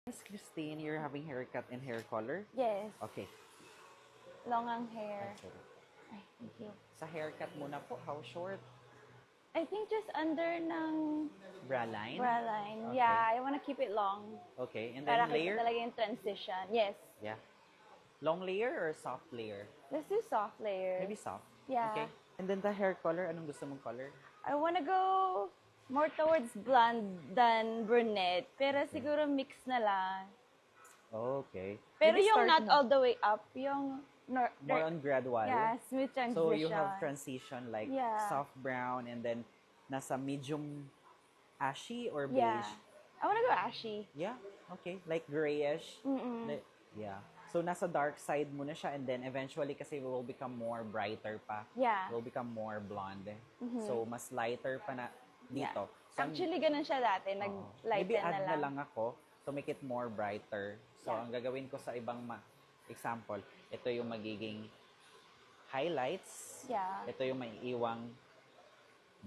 Miss Christine, you're having haircut and hair color? Yes. Okay. Long ang hair. Ay, sorry. Ay, thank you. Sa haircut muna po, how short? I think just under ng Bra line? bra line. Okay. Yeah, I wanna keep it long. Okay, and Para then layer? kita talaga yung transition. Yes. Yeah. Long layer or soft layer? Let's do soft layer. Maybe soft. Yeah. Okay. And then the hair color, anong gusto mong color? I wanna go more towards blonde than brunette. Pero siguro mix na lang. Okay. Pero Maybe yung start not mo all the way up, yung more on gradual. yeah, smooth transition. So you have transition like Yeah. soft brown and then nasa medium ashy or Yeah. beige? I wanna go ashy. Yeah, okay. Like grayish. Mm-mm. Yeah. So nasa dark side muna siya and then eventually kasi will become more brighter pa. Yeah. Will become more blonde. So mas lighter pa na dito. So, Actually, ganun siya dati. maybe Nag-lighten add na na lang. lang ako to make it more brighter. So Yeah. ang gagawin ko sa ibang example, ito yung magiging highlights. Yeah. Ito yung may iwang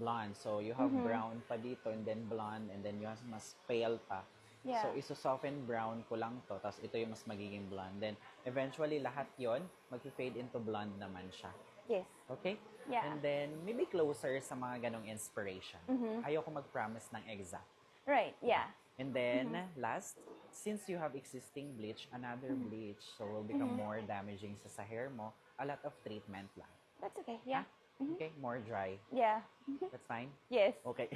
blonde. So you have brown pa dito and then blonde and then you have mas pale pa. Yeah. So iso-soften brown ko lang to. Tapos ito yung mas magiging blonde. Then eventually lahat yon mag-fade into blonde naman siya. Yes. Okay? Yeah. And then maybe closer sa mga ganong inspiration. Ayoko mag-promise ng exact. Right. Yeah. And then, last, since you have existing bleach, another bleach, so will become more damaging sa hair mo, a lot of treatment lang. That's okay. Yeah. Okay? More dry. Yeah. That's fine? Yes. Okay.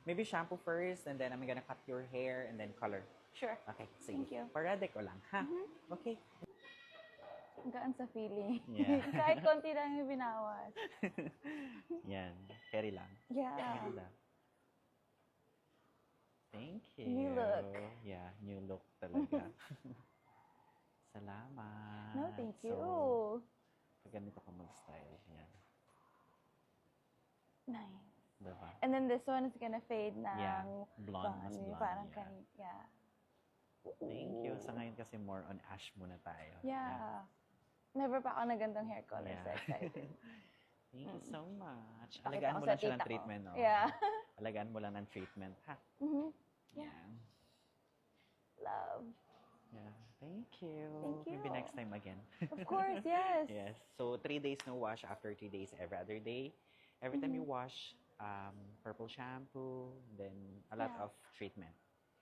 Maybe shampoo first, and then I'm gonna cut your hair, and then color. Sure. Okay, sige. Thank you. Parade ko lang, ha? Okay. Ang gaan sa feeling. Yeah. Kahit konti lang yung binawas. Yan. Carry lang. Yeah. Ganda. Thank you. New look. Yeah, new look talaga. Salamat. No, thank you. So, pag ganito ka mag-style, yan. Nice. Diba? And then this one is gonna fade ng Yeah, blonde, mas yung blonde, parang yeah. yeah. Thank you. Sa ngayon kasi more on ash muna tayo. Yeah. Never pa ako na gandang hair color. Yeah. So excited. Thank you so much. Pakita Alagaan ko mo sa lang siya ng tita ko. treatment, no? Yeah. Alagaan mo lang ng treatment, ha? Mhm. Yeah. Love. Yeah. Thank you. Thank Maybe you. next time again. Of course, yes. Yes. So 3 days no wash, after 3 days every other day. Every time you wash, purple shampoo, then a lot Yeah. of treatment.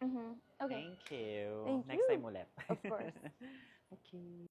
Mhm. Okay. Thank you. Thank Next you. time ulit. Of course. Okay.